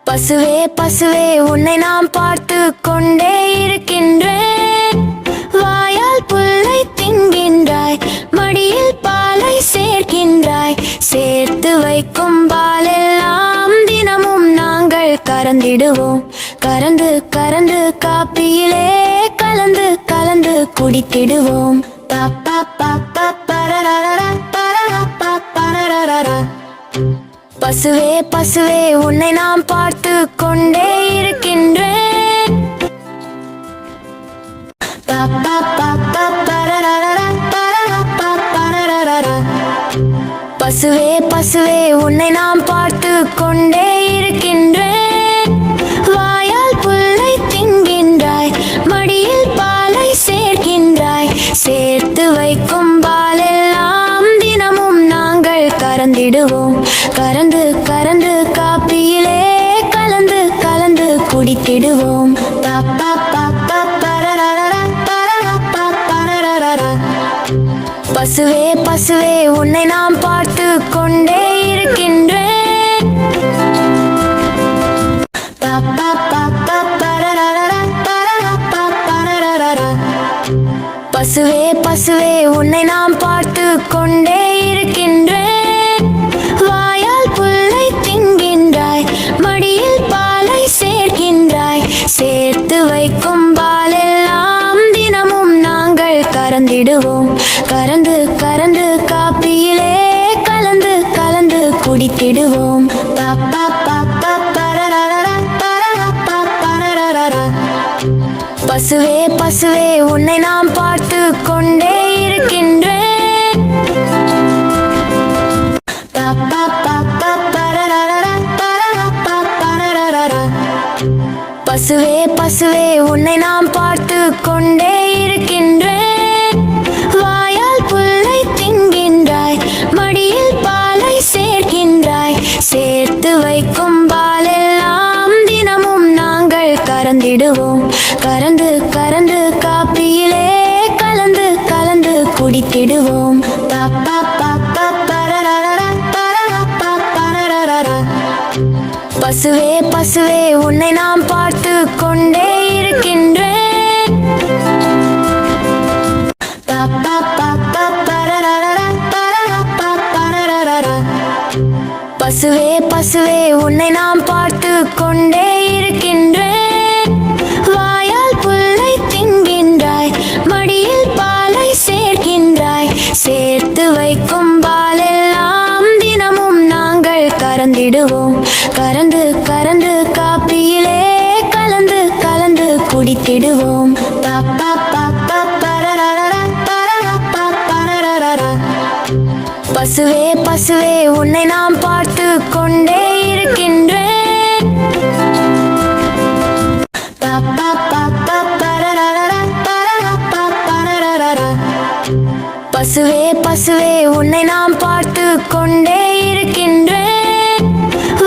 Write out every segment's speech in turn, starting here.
பசுவே பசுவே உன்னை நாம் பார்த்து கொண்டே இருக்கின்றேன். வாயால் புல்லை தின்கின்றாய், மடியில் பாலை சேர்க்கின்றாய். சேர்த்து வைக்கும் பாலெல்லாம் தினமும் நாங்கள் கறந்திடுவோம். கறந்து கறந்து காப்பியிலே கலந்து கலந்து குடித்திடுவோம். பசுவே பசுவே உன்னை நாம் பார்த்து கொண்டே இருக்கின்றேன். பசுவே பசுவே உன்னை நாம் பார்த்து கொண்டே இருக்கின்றேன். வாயால் புல்லை தின்கின்றாய், மடியில் பாலை சேர்க்கின்றாய். சேர்த்து வைக்கும் பாலெல்லாம் தினமும் நாங்கள் கறந்திடுவோம். கறந்து கறந்து காப்பியிலே கலந்து கலந்து குடித்திடுவோம். பசுவே பசுவே உன்னை நாம் பார்த்து கொண்டே இருக்கின்றேன். பசுவே பசுவே உன்னை நாம் பார்த்து கொண்டே இருக்கின்றேன். வாயால் புல்லை தின்கின்றாய், மடியில் பாலை சேர்க்கின்றாய். சேர்த்து வைக்கும் பாலெல்லாம் தினமும் நாங்கள் கறந்திடுவோம். கறந்து கறந்து காப்பியிலே கலந்து கலந்து குடித்திடுவோம். பசுவே பசுவே உன்னை நாம் பார்த்து கொண்டே இருக்கின்றேன். பசுவே பசுவே உன்னை நாம் பார்த்து கொண்டே இருக்கின்றேன். வாயால் புல்லை தின்கின்றாய், மடியில் பாலை சேர்க்கின்றாய். சேர்த்து வைக்கும் பாலெல்லாம் தினமும் நாங்கள் கறந்திடுவோம். கறந்து கறந்து காப்பியிலே கலந்து கலந்து குடித்திடுவோம். பசுவே பசுவே உன்னை நாம் பார்த்து கொண்டே இருக்கின்றேன். பசுவே பசுவே உன்னை நாம் பார்த்து கொண்டே இருக்கின்றேன். வாயால் புல்லை தின்கின்றாய், மடியில் பாலை சேர்க்கின்றாய். சேர்த்து வைக்கும் பாலெல்லாம் தினமும் நாங்கள் கறந்திடுவோம். கறந்து கறந்து காப்பியிலே கலந்து கலந்து குடித்திடுவோம். பசுவே பசுவே உன்னை நாம் பார்த்து கொண்டே இருக்கின்றேன். பசுவே பசுவே உன்னை நாம் பார்த்து கொண்டே இருக்கின்றேன்.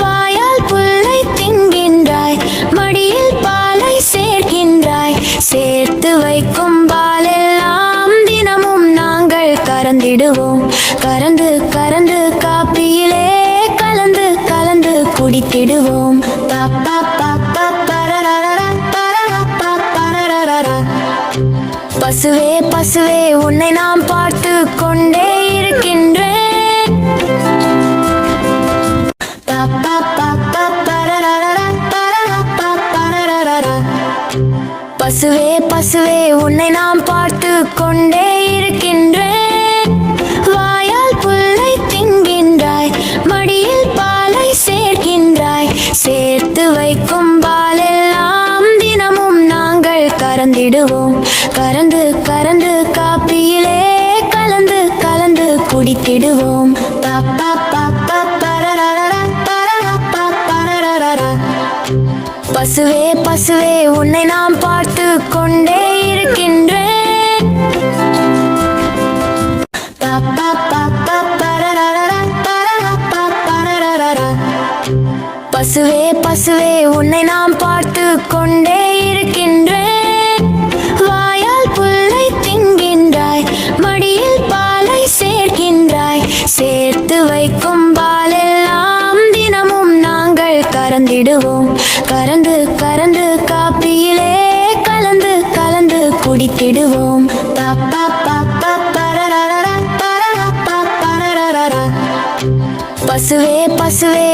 வாயால் புல்லை தின்கின்றாய், மடியில் பாலை சேர்க்கின்றாய். சேர்த்து வைக்கும் பாலெல்லாம் தினமும் நாங்கள் கறந்திடுவோம். கறந்து கறந்து காப்பியிலே கலந்து கலந்து குடித்திடுவோம். பசுவே பசுவே உன்னை நாம் பார்த்து கொண்டே இருக்கின்றேன். பசுவே பசுவே உன்னை நாம் பார்த்து கொண்டே இருக்கின்றேன். வாயால் புல்லை தின்கின்றாய், மடியில் பாலை சேர்க்கின்றாய். சேர்த்து வைக்கும் பாலெல்லாம் தினமும் நாங்கள் கறந்திடுவோம். கறந்து கறந்து காப்பியிலே கலந்து கலந்து குடித்திடுவோம். பசுவே பசுவே உன்னை நாம் பார்த்து கொண்டே இருக்கின்றேன். பசுவே பசுவே உன்னை நாம் பார்த்து கொண்டே இருக்கின்றேன். வாயால் புல்லை தின்கின்றாய், மடியில் பாலை சேர்க்கின்றாய். சேர்த்து வைக்கும் பாலெல்லாம் தினமும் நாங்கள் குடித்திடுவோம். கறந்து கறந்து காப்பியிலே கலந்து கலந்து குடித்திடுவோம். பாப்பா பாப்பா பரரரரா, பரரப்பா பரரரரா. பசுவே பசுவே